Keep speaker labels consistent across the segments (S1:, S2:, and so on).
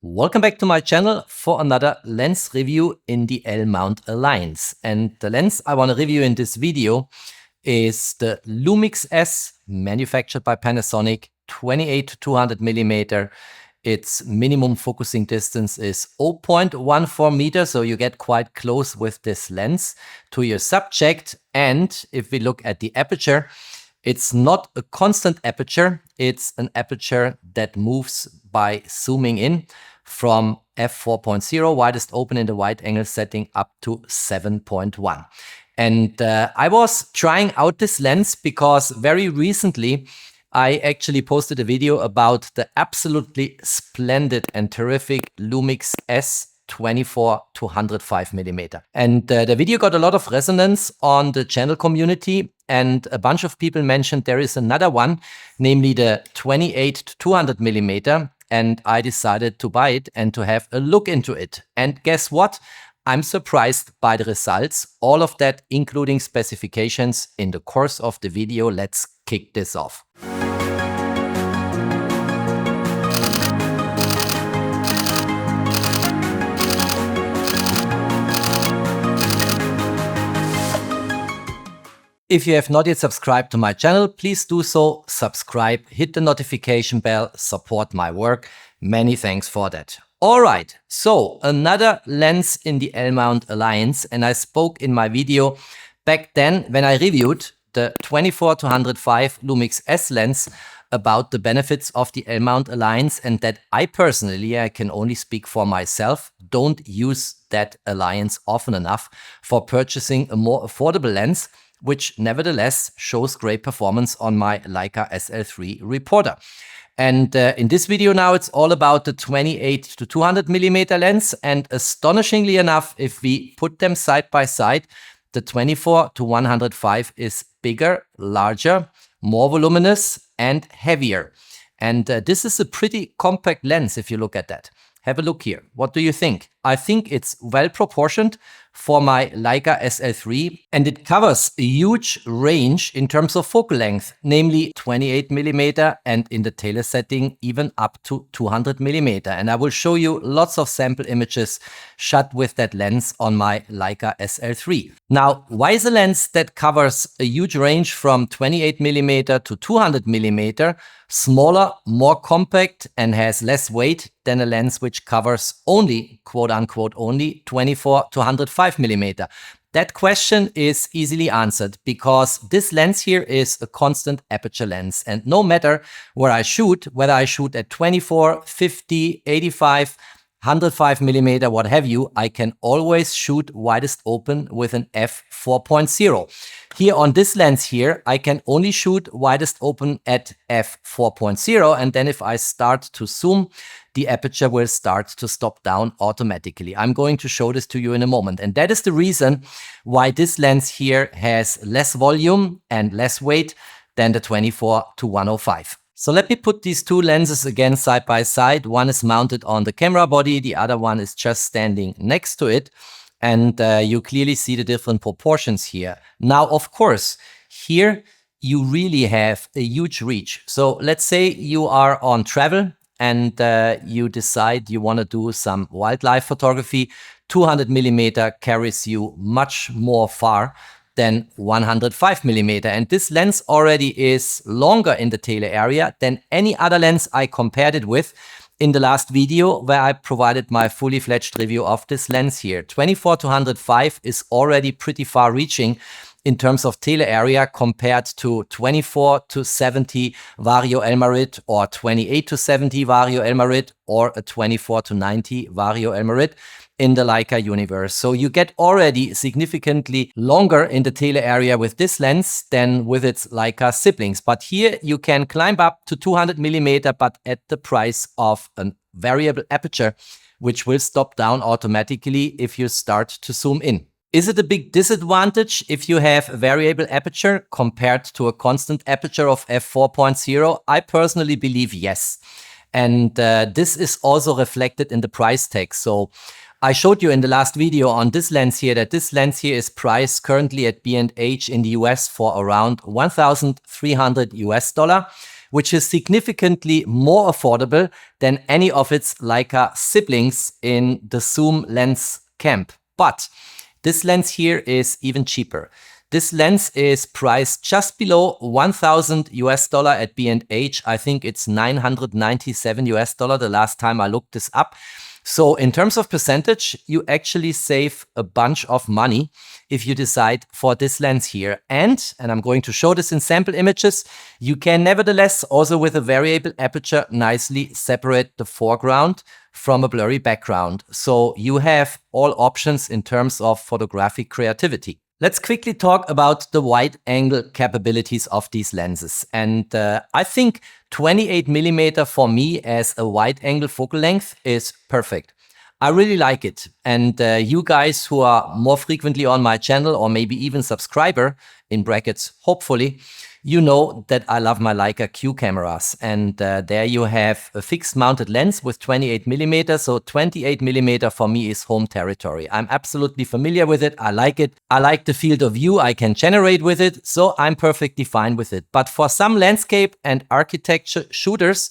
S1: Welcome back to my channel for another lens review in the L-mount Alliance. And the lens I want to review in this video is the Lumix-S, manufactured by Panasonic, 28 to 200 millimeter. Its minimum focusing distance is 0.14 meters, so you get quite close with this lens to your subject. And if we look at the aperture, it's not a constant aperture, it's an aperture that moves by zooming in from f4.0, widest open in the wide angle setting, up to 7.1. And I was trying out this lens because very recently I actually posted a video about the absolutely splendid and terrific Lumix-S 24 to 105 millimeter. And the video got a lot of resonance on the channel community, and a bunch of people mentioned there is another one, namely the 28 to 200 millimeter, and I decided to buy it and to have a look into it. And guess what? I'm surprised by the results. All of that, including specifications, in the course of the video. Let's kick this off. If you have not yet subscribed to my channel, please do so. Subscribe, hit the notification bell, support my work. Many thanks for that. All right, so another lens in the L-mount Alliance, and I spoke in my video back then when I reviewed the 24 to 105 Lumix-S lens about the benefits of the L-mount Alliance, and that I personally, I can only speak for myself, don't use that Alliance often enough for purchasing a more affordable lens, which nevertheless shows great performance on my Leica SL3 Reporter. And in this video now, it's all about the 28 to 200 millimeter lens. And astonishingly enough, if we put them side by side, the 24 to 105 is bigger, larger, more voluminous, and heavier. And this is a pretty compact lens if you look at that. Have a look here. What do you think? I think it's well proportioned for my Leica SL3, and it covers a huge range in terms of focal length, namely 28 millimeter, and in the tele setting even up to 200 millimeter. And I will show you lots of sample images shot with that lens on my Leica SL3. Now, why is a lens that covers a huge range from 28 millimeter to 200 millimeter smaller, more compact, and has less weight than a lens which covers only, quote unquote, only 24 to 105 millimeter? That question is easily answered because this lens here is a constant aperture lens, and no matter where I shoot, whether I shoot at 24, 50, 85, 105 millimeter, what have you, I can always shoot widest open with an f4.0. Here on this lens here, I can only shoot widest open at f4.0, and then if I start to zoom, the aperture will start to stop down automatically. I'm going to show this to you in a moment. And that is the reason why this lens here has less volume and less weight than the 24 to 105. So let me put these two lenses again side by side. One is mounted on the camera body, the other one is just standing next to it. And you clearly see the different proportions here. Now, of course, here you really have a huge reach. So let's say you are on travel and you decide you want to do some wildlife photography. 200 millimeter carries you much more far than 105 millimeter. And this lens already is longer in the tele area than any other lens I compared it with in the last video, where I provided my fully fledged review of this lens here. 24 to 105 is already pretty far reaching in terms of tele area compared to 24 to 70 Vario Elmarit, or 28 to 70 Vario Elmarit, or a 24 to 90 Vario Elmarit in the Leica universe. So you get already significantly longer in the tele area with this lens than with its Leica siblings. But here you can climb up to 200 millimeter, but at the price of a variable aperture, which will stop down automatically if you start to zoom in. Is it a big disadvantage if you have a variable aperture compared to a constant aperture of f4.0? I personally believe yes. And this is also reflected in the price tag. So I showed you in the last video on this lens here that this lens here is priced currently at B&H in the US for around $1,300 US, which is significantly more affordable than any of its Leica siblings in the zoom lens camp. But this lens here is even cheaper. This lens is priced just below 1,000 US dollar at B&H. I think it's 997 US dollar the last time I looked this up. So in terms of percentage, you actually save a bunch of money if you decide for this lens here. And I'm going to show this in sample images, you can nevertheless also with a variable aperture nicely separate the foreground from a blurry background. So you have all options in terms of photographic creativity. Let's quickly talk about the wide angle capabilities of these lenses. And I think 28mm for me as a wide angle focal length is perfect. I really like it. And you guys who are more frequently on my channel or maybe even subscriber, in brackets, hopefully, you know that I love my Leica Q cameras. And there you have a fixed mounted lens with 28mm. So 28mm for me is home territory. I'm absolutely familiar with it. I like it. I like the field of view I can generate with it. So I'm perfectly fine with it. But for some landscape and architecture shooters,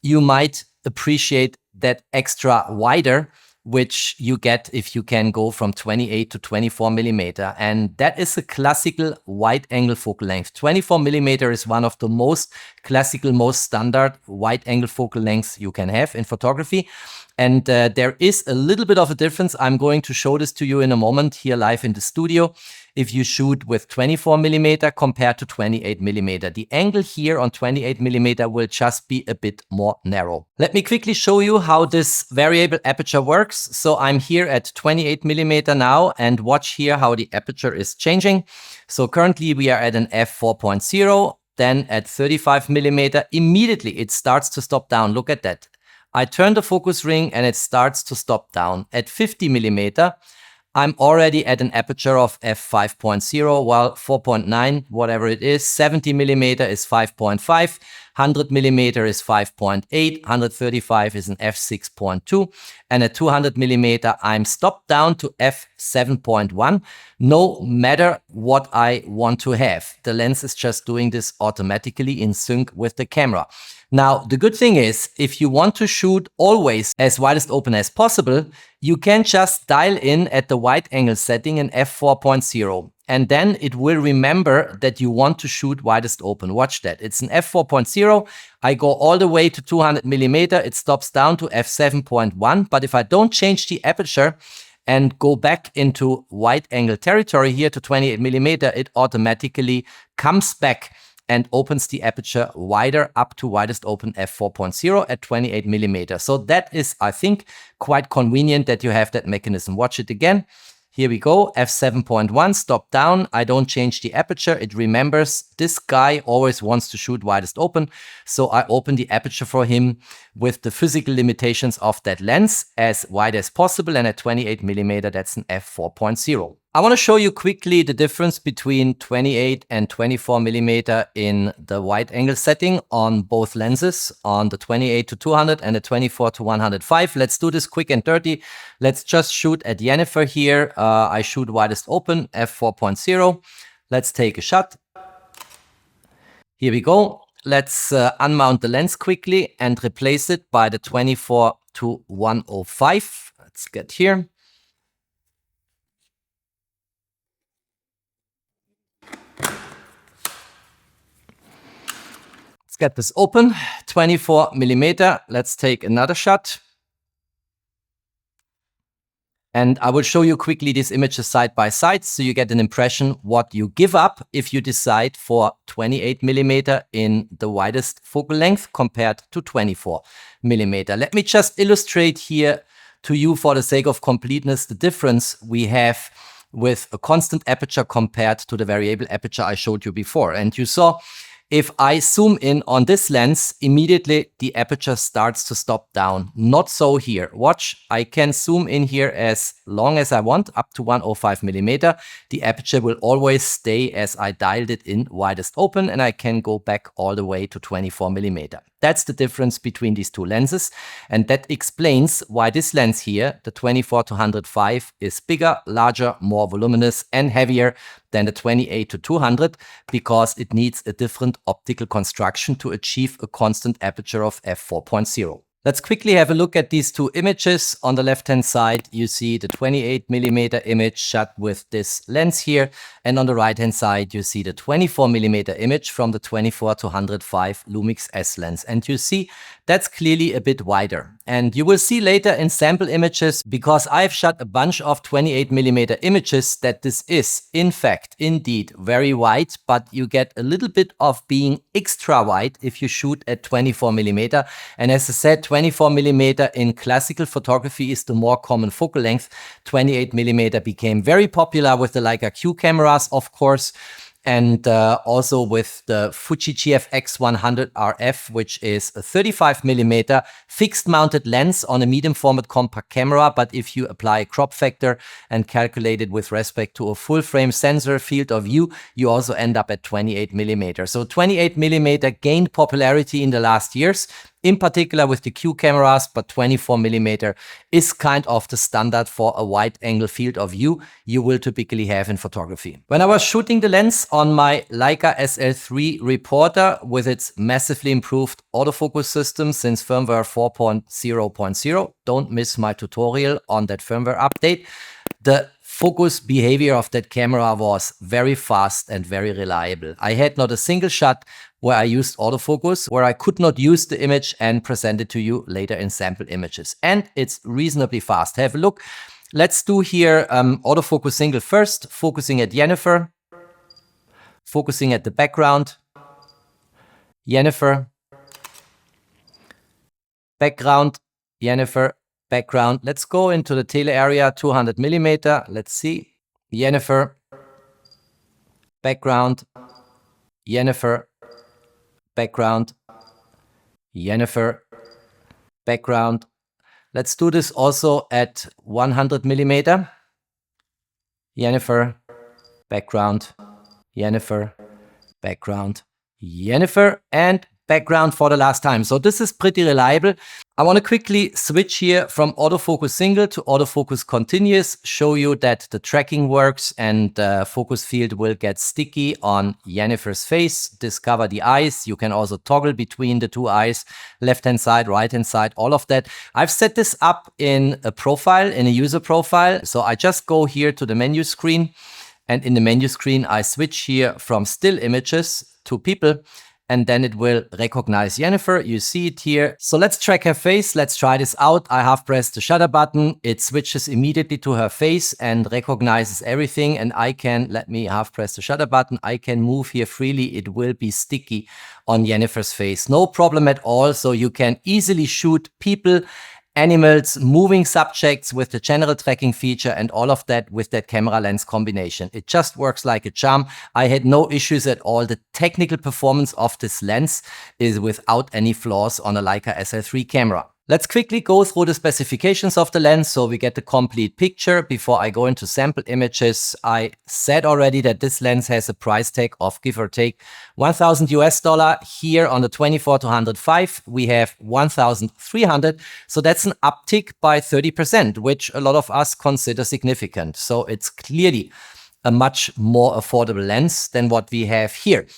S1: you might appreciate that extra wider, which you get if you can go from 28 to 24mm. And that is a classical wide angle focal length. 24mm is one of the most classical, most standard wide angle focal lengths you can have in photography. And there is a little bit of a difference. I'm going to show this to you in a moment here live in the studio. If you shoot with 24mm compared to 28mm, the angle here on 28mm will just be a bit more narrow. Let me quickly show you how this variable aperture works. So I'm here at 28mm now, and watch here how the aperture is changing. So currently we are at an f4.0, then at 35mm, immediately it starts to stop down. Look at that. I turn the focus ring and it starts to stop down. At 50mm, I'm already at an aperture of f5.0, while 4.9, whatever it is, 70mm is 5.5, 100mm is 5.8, 135 is an f6.2, and at 200mm I'm stopped down to f7.1, no matter what I want to have. The lens is just doing this automatically in sync with the camera. Now, the good thing is, if you want to shoot always as widest open as possible, you can just dial in at the wide angle setting in f4.0. And then it will remember that you want to shoot widest open. Watch that. It's an f4.0. I go all the way to 200mm. It stops down to f7.1. But if I don't change the aperture and go back into wide angle territory here to 28mm, it automatically comes back and opens the aperture wider up to widest open f4.0 at 28mm. So that is, I think, quite convenient that you have that mechanism. Watch it again. Here we go, f7.1, stop down. I don't change the aperture. It remembers this guy always wants to shoot widest open. So I open the aperture for him with the physical limitations of that lens as wide as possible. And at 28mm, that's an f4.0. I want to show you quickly the difference between 28 and 24mm in the wide angle setting on both lenses, on the 28 to 200 and the 24 to 105. Let's do this quick and dirty. Let's just shoot at Jennifer here. I shoot widest open, f4.0. Let's take a shot. Here we go. Let's unmount the lens quickly and replace it by the 24 to 105. Let's get here. Get this open, 24mm. Let's take another shot. And I will show you quickly these images side by side so you get an impression what you give up if you decide for 28mm in the widest focal length compared to 24mm. Let me just illustrate here to you for the sake of completeness the difference we have with a constant aperture compared to the variable aperture I showed you before. And you saw if I zoom in on this lens, immediately the aperture starts to stop down. Not so here. Watch, I can zoom in here as long as I want, up to 105mm. The aperture will always stay as I dialed it in widest open, and I can go back all the way to 24mm. That's the difference between these two lenses, and that explains why this lens here, the 24 to 105, is bigger, larger, more voluminous and heavier than the 28 to 200, because it needs a different optical construction to achieve a constant aperture of f4.0. Let's quickly have a look at these two images. On the left-hand side, you see the 28mm image shot with this lens here. And on the right-hand side, you see the 24mm image from the 24-105 Lumix-S lens. And you see that's clearly a bit wider. And you will see later in sample images, because I've shot a bunch of 28mm images, that this is, in fact, indeed very wide, but you get a little bit of being extra wide if you shoot at 24mm. And as I said, 24mm in classical photography is the more common focal length. 28mm became very popular with the Leica Q cameras, of course, and also with the Fuji GFX100 RF, which is a 35mm fixed mounted lens on a medium format compact camera. But if you apply a crop factor and calculate it with respect to a full frame sensor field of view, you also end up at 28mm. So 28mm gained popularity in the last years, in particular with the Q cameras, but 24mm is kind of the standard for a wide angle field of view you will typically have in photography. When I was shooting the lens on my Leica SL3 Reporter with its massively improved autofocus system since firmware 4.0.0, don't miss my tutorial on that firmware update, the focus behavior of that camera was very fast and very reliable. I had not a single shot where I used autofocus, where I could not use the image and present it to you later in sample images. And it's reasonably fast. Have a look. Let's do here autofocus single first, focusing at Jennifer, focusing at the background, Jennifer, background, Jennifer, background. Let's go into the tele area, 200mm. Let's see. Jennifer, background, Jennifer, background, Jennifer, background. Let's do this also at 100mm. Jennifer, background, Jennifer, background, Jennifer, and background for the last time. So this is pretty reliable. I want to quickly switch here from autofocus single to autofocus continuous, show you that the tracking works and the focus field will get sticky on Jennifer's face, discover the eyes. You can also toggle between the two eyes, left-hand side, right-hand side, all of that. I've set this up in a profile, in a user profile. So I just go here to the menu screen, and in the menu screen, I switch here from still images to people. And then it will recognize Jennifer. You see it here. So let's track her face. Let's try this out. I have pressed the shutter button. It switches immediately to her face and recognizes everything. And I can, let me half press the shutter button. I can move here freely. It will be sticky on Jennifer's face. No problem at all. So you can easily shoot people, animals, moving subjects with the general tracking feature and all of that with that camera lens combination. It just works like a charm. I had no issues at all. The technical performance of this lens is without any flaws on a Leica SL3 camera. Let's quickly go through the specifications of the lens so we get the complete picture. Before I go into sample images, I said already that this lens has a price tag of give or take $1,000. Here on the 24-105, we have 1,300. So that's an uptick by 30%, which a lot of us consider significant. So it's clearly a much more affordable lens than what we have here.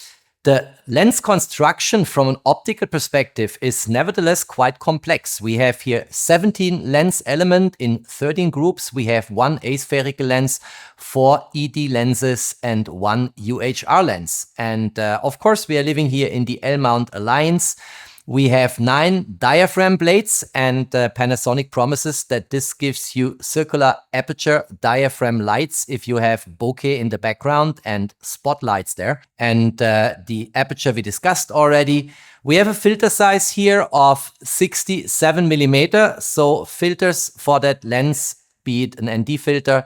S1: The lens construction from an optical perspective is nevertheless quite complex. We have here 17 lens elements in 13 groups. We have one aspherical lens, 4 ED lenses, and 1 UHR lens. And of course, we are living here in the L-mount alliance. We have 9 diaphragm blades, and Panasonic promises that this gives you circular aperture diaphragm lights if you have bokeh in the background and spotlights there. And the aperture we discussed already. We have a filter size here of 67mm. So filters for that lens, be it an ND filter,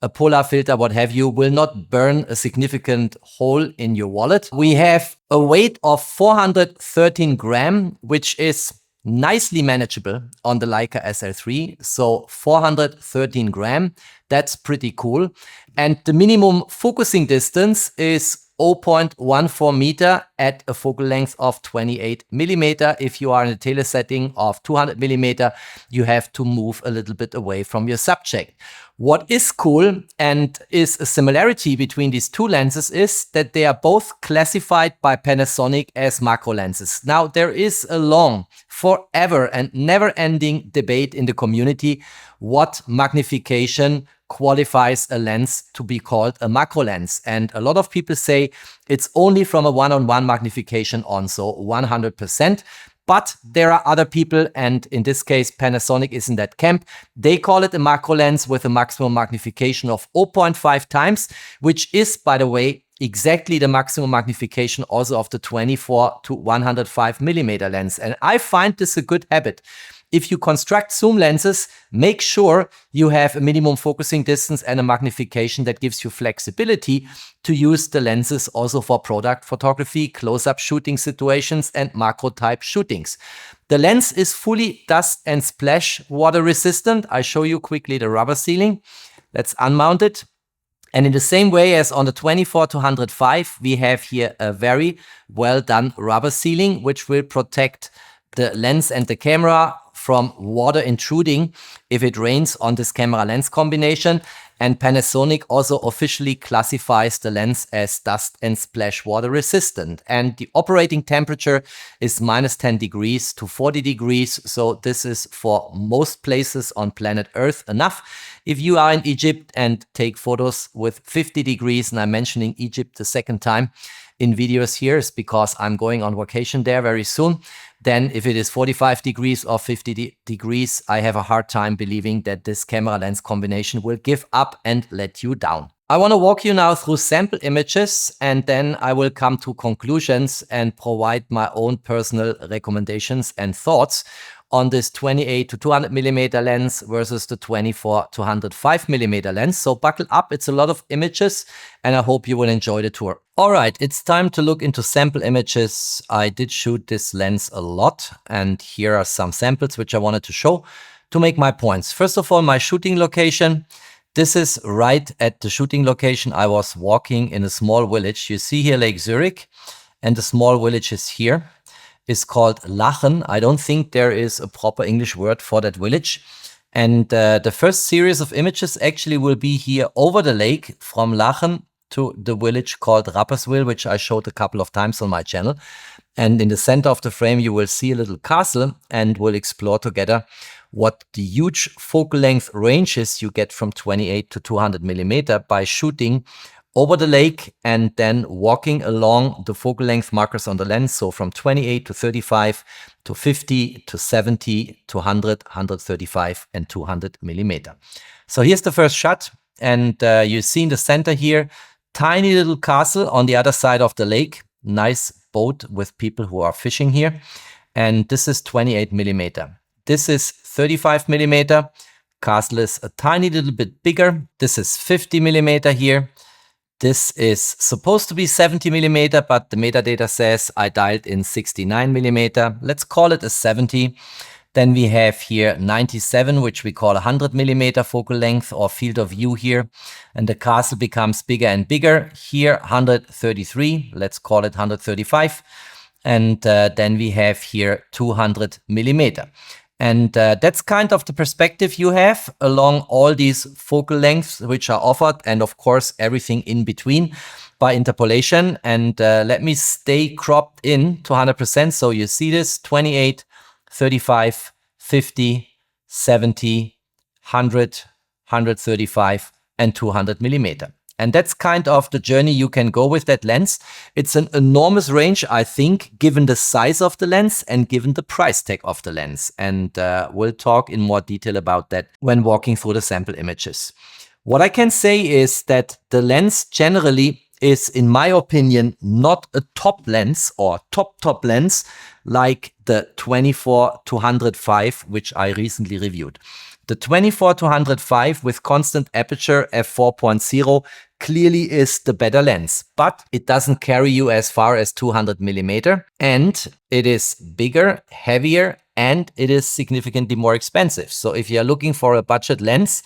S1: a polar filter, what have you, will not burn a significant hole in your wallet. We have a weight of 413 grams, which is nicely manageable on the Leica SL3. So 413 grams, that's pretty cool. And the minimum focusing distance is 0.14 meter at a focal length of 28mm. If you are in a tele setting of 200mm, you have to move a little bit away from your subject. What is cool and is a similarity between these two lenses is that they are both classified by Panasonic as macro lenses. Now, there is a long, forever and never-ending debate in the community what magnification qualifies a lens to be called a macro lens. And a lot of people say it's only from a one-on-one magnification on, so 100%. But there are other people, and in this case, Panasonic is in that camp. They call it a macro lens with a maximum magnification of 0.5 times, which is, by the way, exactly the maximum magnification also of the 24 to 105 millimeter lens. And I find this a good habit. If you construct zoom lenses, make sure you have a minimum focusing distance and a magnification that gives you flexibility to use the lenses also for product photography, close-up shooting situations, and macro type shootings. The lens is fully dust and splash water resistant. I show you quickly the rubber sealing. Let's unmount it. And in the same way as on the 24 to 105, we have here a very well done rubber sealing, which will protect the lens and the camera from water intruding if it rains on this camera lens combination. And Panasonic also officially classifies the lens as dust and splash water resistant. And the operating temperature is -10 degrees to 40 degrees. So this is for most places on planet Earth enough. If you are in Egypt and take photos with 50 degrees, and I'm mentioning Egypt the second time in videos here is because I'm going on vacation there very soon. Then if it is 45 degrees or 50 degrees, I have a hard time believing that this camera lens combination will give up and let you down. I want to walk you now through sample images, and then I will come to conclusions and provide my own personal recommendations and thoughts on this 28 to 200 millimeter lens versus the 24 to 105 millimeter lens. So buckle up, it's a lot of images, and I hope you will enjoy the tour. All right, it's time to look into sample images. I did shoot this lens a lot, and here are some samples which I wanted to show to make my points. First of all, my shooting location. This is right at the shooting location. I was walking in a small village. You see here Lake Zurich, and the small village is here. Is called Lachen. I don't think there is a proper English word for that village. And the first series of images actually will be here over the lake from Lachen to the village called Rapperswil, which I showed a couple of times on my channel. And in the center of the frame, you will see a little castle, and we'll explore together what the huge focal length ranges you get from 28 to 200 millimeter by shooting over the lake and then walking along the focal length markers on the lens. So from 28 to 35 to 50 to 70 to 100, 135 and 200 millimeter. So here's the first shot, and you see in the center here, tiny little castle on the other side of the lake. Nice boat with people who are fishing here. And this is 28 millimeter. This is 35 millimeter. Castle is a tiny little bit bigger. This is 50 millimeter here. This is supposed to be 70 millimeter, but the metadata says I dialed in 69 millimeter. Let's call it a 70. Then we have here 97, which we call 100 millimeter focal length or field of view here. And the castle becomes bigger and bigger. Here 133, let's call it 135. And then we have here 200 millimeter. And that's kind of the perspective you have along all these focal lengths which are offered, and of course everything in between by interpolation. And let me stay cropped in to 100%. So you see this 28, 35, 50, 70, 100, 135 and 200 millimeter. And that's kind of the journey you can go with that lens. It's an enormous range, I think, given the size of the lens and given the price tag of the lens. And we'll talk in more detail about that when walking through the sample images. What I can say is that the lens generally is, in my opinion, not a top lens or top lens like the 24 to 105, which I recently reviewed. The 24 to 105 with constant aperture f4.0 clearly is the better lens, but it doesn't carry you as far as 200 millimeter, and it is bigger, heavier, and it is significantly more expensive. So if you're looking for a budget lens,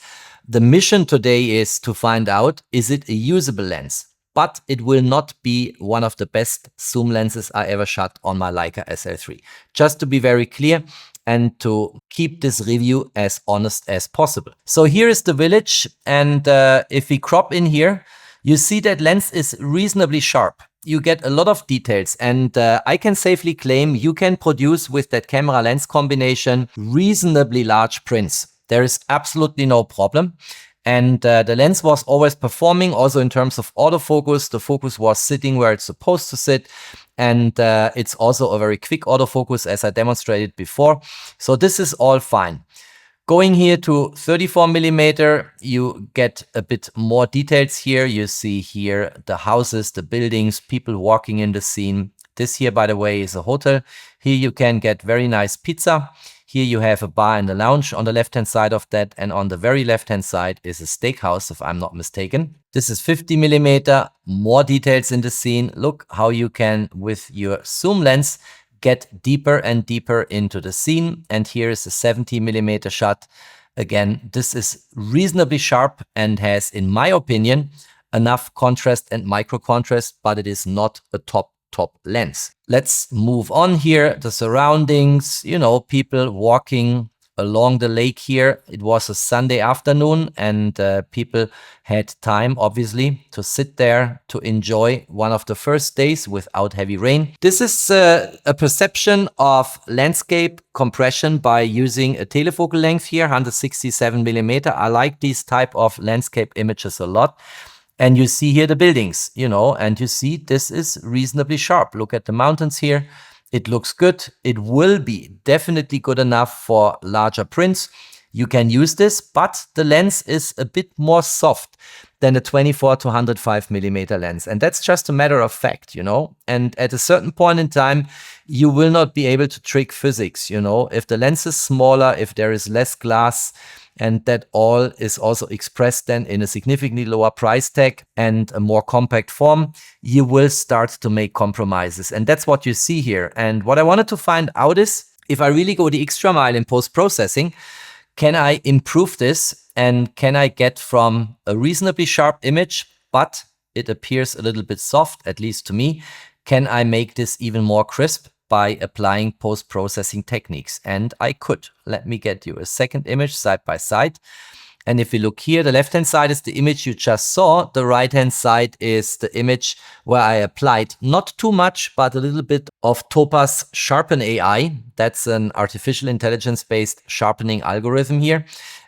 S1: the mission today is to find out, is it a usable lens? But it will not be one of the best zoom lenses I ever shot on my Leica SL3. Just to be very clear, and to keep this review as honest as possible. So here is the village, and if we crop in here, you see that lens is reasonably sharp. You get a lot of details, and I can safely claim you can produce with that camera lens combination reasonably large prints. There is absolutely no problem. And the lens was always performing also in terms of autofocus. The focus was sitting where it's supposed to sit. And it's also a very quick autofocus, as I demonstrated before. So this is all fine. Going here to 34mm, you get a bit more details here. You see here the houses, the buildings, people walking in the scene. This here, by the way, is a hotel. Here you can get very nice pizza. Here you have a bar and a lounge on the left-hand side of that. And on the very left-hand side is a steakhouse, if I'm not mistaken. This is 50mm, more details in the scene. Look how you can, with your zoom lens, get deeper and deeper into the scene. And here is a 70mm shot. Again, this is reasonably sharp and has, in my opinion, enough contrast and micro contrast, but it is not a top lens. Let's move on here. The surroundings, you know, people walking along the lake here. It was a Sunday afternoon, and people had time, obviously, to sit there to enjoy one of the first days without heavy rain. This is a perception of landscape compression by using a telefocal length here, 167mm. I like these type of landscape images a lot. And you see here the buildings, you know, and you see this is reasonably sharp. Look at the mountains here. It looks good. It will be definitely good enough for larger prints. You can use this, but the lens is a bit more soft than a 24 to 105mm lens. And that's just a matter of fact, you know. And at a certain point in time, you will not be able to trick physics, you know. If the lens is smaller, if there is less glass, and that all is also expressed then in a significantly lower price tag and a more compact form, you will start to make compromises. And that's what you see here. And what I wanted to find out is, if I really go the extra mile in post-processing, can I improve this? And can I get from a reasonably sharp image, but it appears a little bit soft, at least to me, can I make this even more crisp by applying post-processing techniques? And I could. Let me get you a second image side by side. And if we look here, the left-hand side is the image you just saw. The right-hand side is the image where I applied not too much, but a little bit of Topaz Sharpen AI. That's an artificial intelligence-based sharpening algorithm here.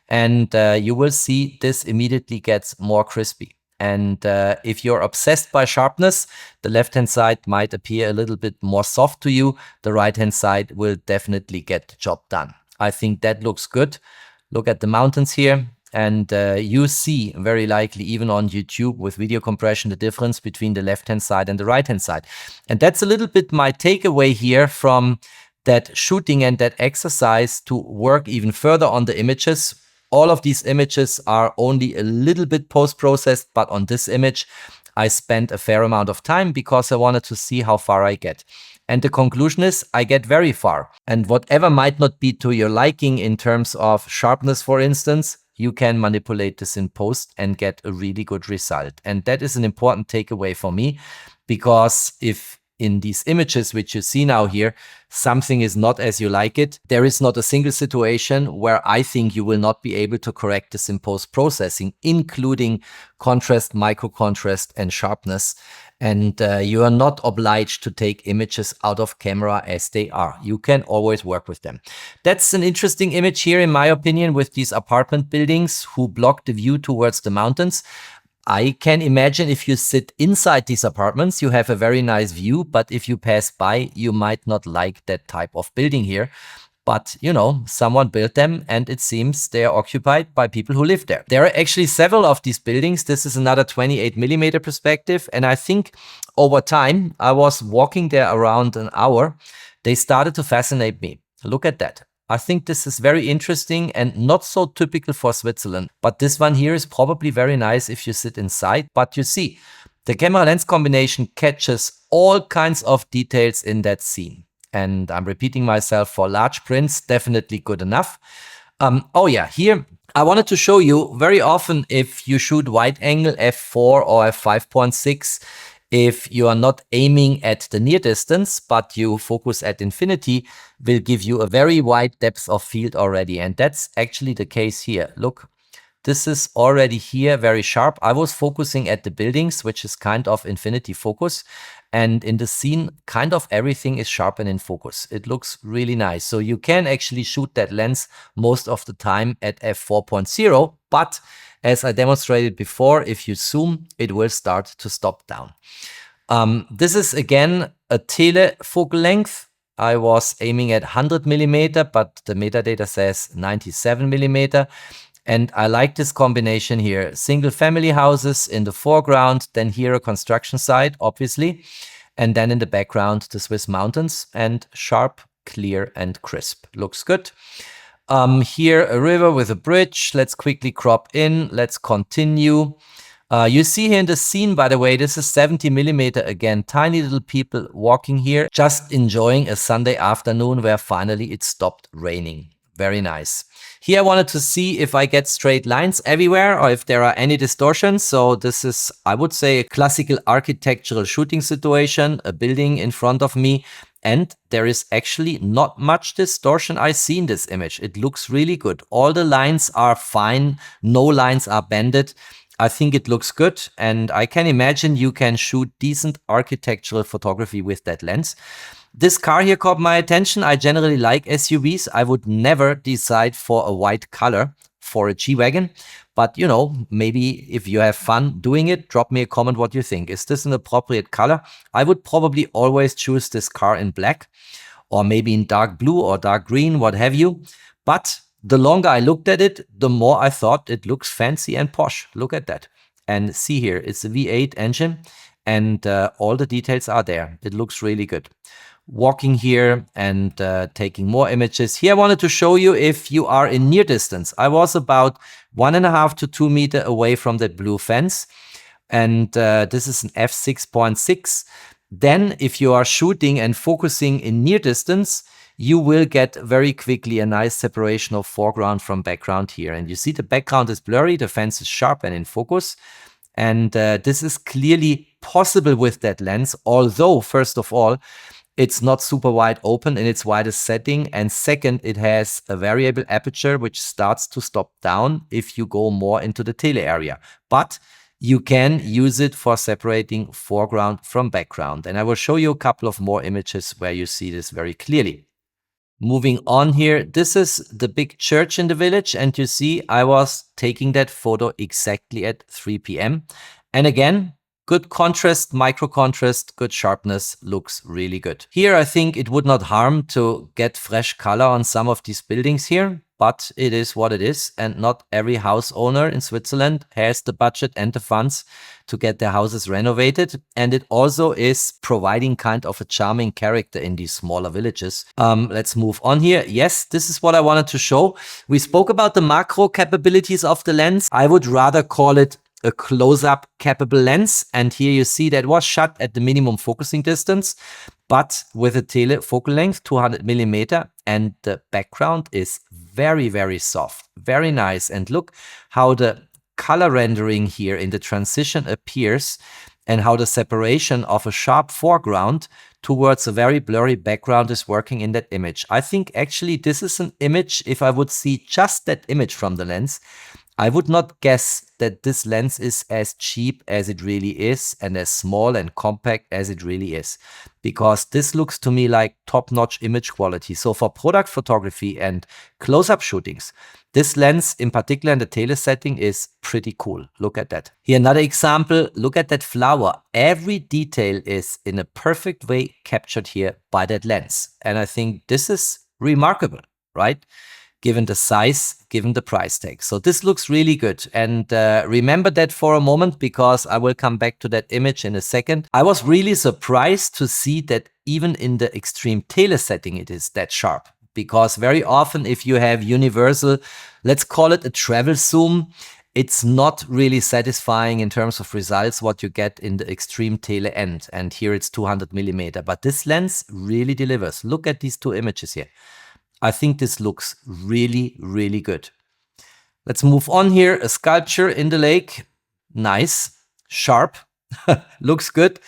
S1: And you will see this immediately gets more crispy. And if you're obsessed by sharpness, the left-hand side might appear a little bit more soft to you. The right-hand side will definitely get the job done. I think that looks good. Look at the mountains here. And you see very likely even on YouTube with video compression the difference between the left-hand side and the right-hand side. And that's a little bit my takeaway here from that shooting and that exercise to work even further on the images. All of these images are only a little bit post-processed, but on this image, I spent a fair amount of time because I wanted to see how far I get. And the conclusion is I get very far. And whatever might not be to your liking in terms of sharpness, for instance, you can manipulate this in post and get a really good result. And that is an important takeaway for me, because if in these images which you see now here, something is not as you like it, there is not a single situation where I think you will not be able to correct this in post-processing, including contrast, micro contrast, and sharpness. And you are not obliged to take images out of camera as they are. You can always work with them. That's an interesting image here, in my opinion, with these apartment buildings who block the view towards the mountains. I can imagine if you sit inside these apartments, you have a very nice view, but if you pass by, you might not like that type of building here. But, you know, someone built them and it seems they are occupied by people who live there. There are actually several of these buildings. This is another 28mm perspective. And I think over time, I was walking there around an hour. They started to fascinate me. Look at that. I think this is very interesting and not so typical for Switzerland. But this one here is probably very nice if you sit inside. But you see, the camera lens combination catches all kinds of details in that scene. And I'm repeating myself, for large prints, definitely good enough. Oh yeah, here I wanted to show you very often if you shoot wide angle f4 or f5.6, if you are not aiming at the near distance, but you focus at infinity, will give you a very wide depth of field already. And that's actually the case here. Look, this is already here very sharp. I was focusing at the buildings, which is kind of infinity focus. And in the scene, kind of everything is sharp and in focus. It looks really nice. So you can actually shoot that lens most of the time at f4.0, but as I demonstrated before, if you zoom, it will start to stop down. This is again a tele focal length. I was aiming at 100 millimeter, but the metadata says 97 millimeter. And I like this combination here. Single family houses in the foreground, then here a construction site, obviously. And then in the background, the Swiss mountains, and sharp, clear, and crisp. Looks good. Here a river with a bridge. Let's quickly crop in. Let's continue. You see here in the scene, by the way, this is 70 millimeter again. Tiny little people walking here, just enjoying a Sunday afternoon where finally it stopped raining. Very nice. Here I wanted to see if I get straight lines everywhere or if there are any distortions. So this is, I would say, a classical architectural shooting situation, a building in front of me. And there is actually not much distortion I see in this image. It looks really good. All the lines are fine. No lines are bended. I think it looks good. And I can imagine you can shoot decent architectural photography with that lens. This car here caught my attention. I generally like SUVs. I would never decide for a white color for a G-Wagon. But, you know, maybe if you have fun doing it, drop me a comment what you think. Is this an appropriate color? I would probably always choose this car in black or maybe in dark blue or dark green, what have you. But the longer I looked at it, the more I thought it looks fancy and posh. Look at that. And see here, it's a V8 engine and all the details are there. It looks really good. Walking here and taking more images. Here I wanted to show you if you are in near distance. I was about 1.5 to 2 meters away from that blue fence. And this is an f6.6. Then if you are shooting and focusing in near distance, you will get very quickly a nice separation of foreground from background here. And you see the background is blurry, the fence is sharp and in focus. And this is clearly possible with that lens, although, first of all, it's not super wide open in its widest setting. And second, it has a variable aperture, which starts to stop down if you go more into the tele area. But you can use it for separating foreground from background. And I will show you a couple of more images where you see this very clearly. Moving on here, this is the big church in the village. And you see, I was taking that photo exactly at 3 p.m. And again, good contrast, micro contrast, good sharpness, looks really good. Here I think it would not harm to get fresh color on some of these buildings here, but it is what it is. And not every house owner in Switzerland has the budget and the funds to get their houses renovated. And it also is providing kind of a charming character in these smaller villages. Let's move on here. Yes, this is what I wanted to show. We spoke about the macro capabilities of the lens. I would rather call it a close-up capable lens. And here you see that was shot at the minimum focusing distance, but with a tele focal length, 200 millimeter. And the background is very, very soft, very nice. And look how the color rendering here in the transition appears and how the separation of a sharp foreground towards a very blurry background is working in that image. I think actually this is an image, if I would see just that image from the lens, I would not guess that this lens is as cheap as it really is and as small and compact as it really is, because this looks to me like top-notch image quality. So for product photography and close-up shootings, this lens in particular in the tele setting is pretty cool. Look at that. Here another example, look at that flower. Every detail is in a perfect way captured here by that lens. And I think this is remarkable, right? Given the size, given the price tag. So this looks really good. And remember that for a moment, because I will come back to that image in a second. I was really surprised to see that even in the extreme tele setting, it is that sharp. Because very often if you have universal, let's call it a travel zoom, it's not really satisfying in terms of results what you get in the extreme tele end. And here it's 200 millimeter. But this lens really delivers. Look at these two images here. I think this looks really, really good. Let's move on here. A sculpture in the lake. Nice, sharp, Looks good.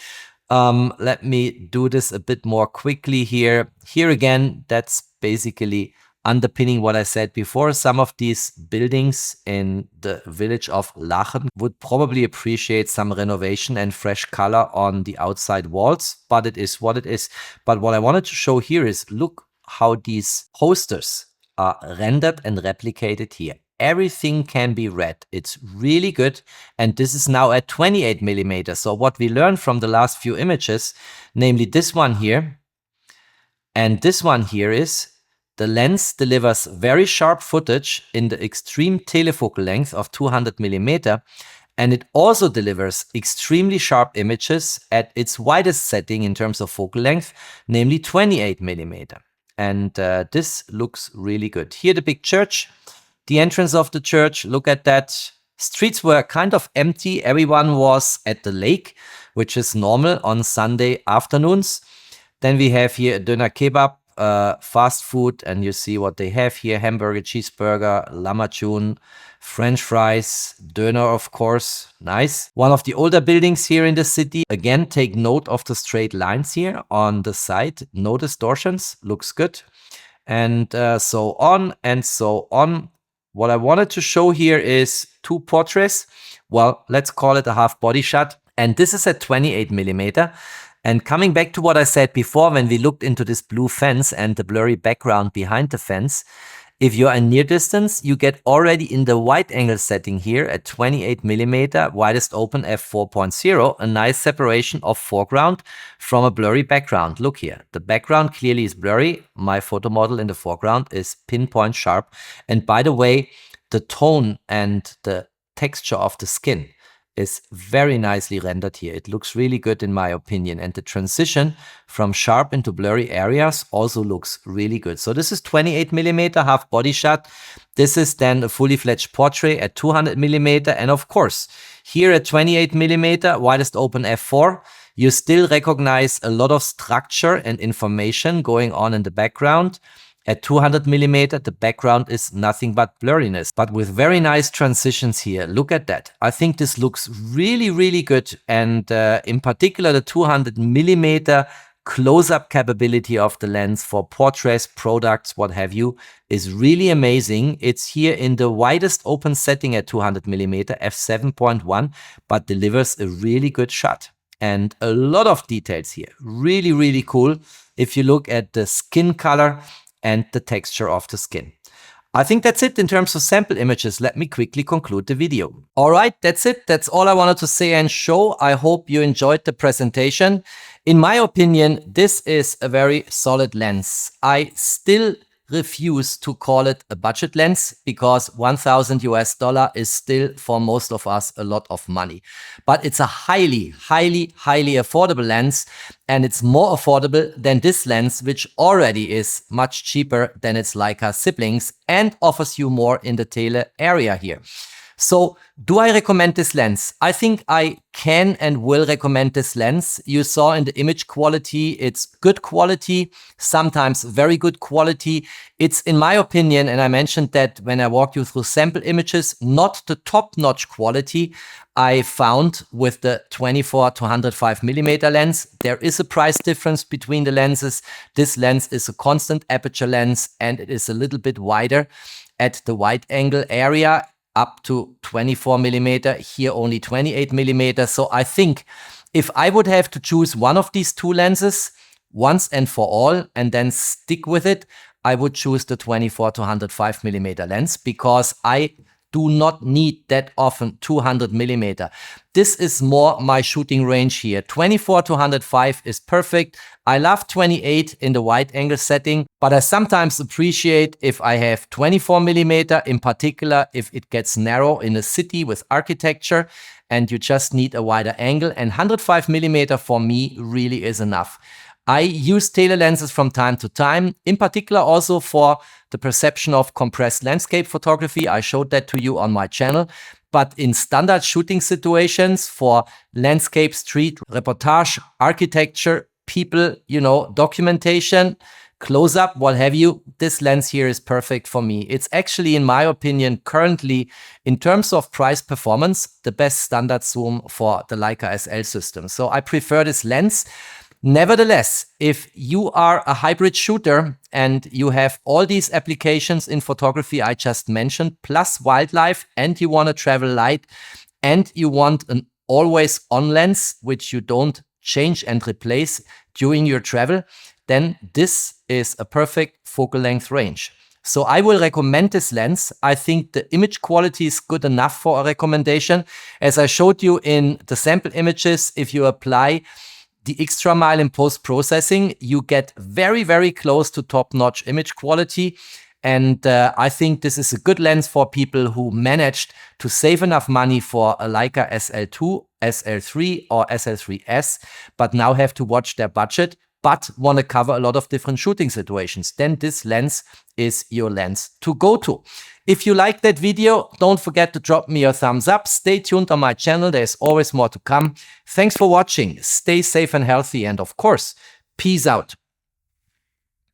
S1: Let me do this a bit more quickly here. Here again, that's basically underpinning what I said before. Some of these buildings in the village of Lachen would probably appreciate some renovation and fresh color on the outside walls, but it is what it is. But what I wanted to show here is, look how these posters are rendered and replicated here. Everything can be read. It's really good. And this is now at 28 millimeters. So what we learned from the last few images, namely this one here and this one here, is the lens delivers very sharp footage in the extreme telefocal length of 200 millimeter. And it also delivers extremely sharp images at its widest setting in terms of focal length, namely 28 millimeter. And this looks really good. Here the big church. The entrance of the church, look at that. Streets were kind of empty. Everyone was at the lake, which is normal on Sunday afternoons. Then we have here a doner kebab, fast food, and you see what they have here: hamburger, cheeseburger, lamachun, French fries, döner, of course. Nice. One of the older buildings here in the city. Again, take note of the straight lines here on the side. No distortions. Looks good. And so on and so on. What I wanted to show here is two portraits. Well, let's call it a half body shot. And this is at 28 millimeter. And coming back to what I said before, when we looked into this blue fence and the blurry background behind the fence, if you're in near distance, you get already in the wide angle setting here at 28 millimeter, widest open f4.0, a nice separation of foreground from a blurry background. Look here, the background clearly is blurry. My photo model in the foreground is pinpoint sharp. And by the way, the tone and the texture of the skin is very nicely rendered here. It looks really good in my opinion. And the transition from sharp into blurry areas also looks really good. So this is 28 millimeter half body shot. This is then a fully fledged portrait at 200 millimeter. And of course, here at 28 millimeter, widest open f4, you still recognize a lot of structure and information going on in the background. At 200 millimeter, the background is nothing but blurriness, but with very nice transitions here. Look at that. I think this looks really, really good. And in particular, the 200 millimeter close-up capability of the lens for portraits, products, what have you, is really amazing. It's here in the widest open setting at 200 millimeter, f7.1, but delivers a really good shot. And a lot of details here. Really, really cool. If you look at the skin color and the texture of the skin. I think that's it in terms of sample images. Let me quickly conclude the video. All right, that's it. That's all I wanted to say and show. I hope you enjoyed the presentation. In my opinion, this is a very solid lens. I still refuse to call it a budget lens because $1,000 US is still for most of us a lot of money. But it's a highly, highly, highly affordable lens, and it's more affordable than this lens, which already is much cheaper than its Leica siblings and offers you more in the tele area here. So do I recommend this lens? I think I can and will recommend this lens. You saw in the image quality, it's good quality, sometimes very good quality. It's, in my opinion, and I mentioned that when I walked you through sample images, not the top-notch quality I found with the 24 to 105 millimeter lens. There is a price difference between the lenses. This lens is a constant aperture lens and it is a little bit wider at the wide angle area, up to 24 millimeter, here only 28 millimeter. So I think if I would have to choose one of these two lenses once and for all and then stick with it, I would choose the 24 to 105 millimeter lens because I do not need that often 200 millimeter. This is more my shooting range here. 24 to 105 is perfect. I love 28 in the wide angle setting, but I sometimes appreciate if I have 24 millimeter, in particular if it gets narrow in a city with architecture and you just need a wider angle, and 105 millimeter for me really is enough. I use tele lenses from time to time, in particular also for the perception of compressed landscape photography. I showed that to you on my channel. But in standard shooting situations for landscape, street, reportage, architecture, people, documentation, close up, what have you, this lens here is perfect for me. It's actually, in my opinion, currently, in terms of price performance, the best standard zoom for the Leica SL system. So I prefer this lens. Nevertheless, if you are a hybrid shooter and you have all these applications in photography I just mentioned, plus wildlife, and you want to travel light, and you want an always on lens, which you don't change and replace during your travel, then this is a perfect focal length range. So I will recommend this lens. I think the image quality is good enough for a recommendation. As I showed you in the sample images, if you apply the extra mile in post-processing, you get very, very close to top-notch image quality. And I think this is a good lens for people who managed to save enough money for a Leica SL2, SL3 or SL3S, but now have to watch their budget, but want to cover a lot of different shooting situations. Then this lens is your lens to go to. If you like that video, don't forget to drop me a thumbs up. Stay tuned on my channel. There's always more to come. Thanks for watching. Stay safe and healthy. And of course, peace out.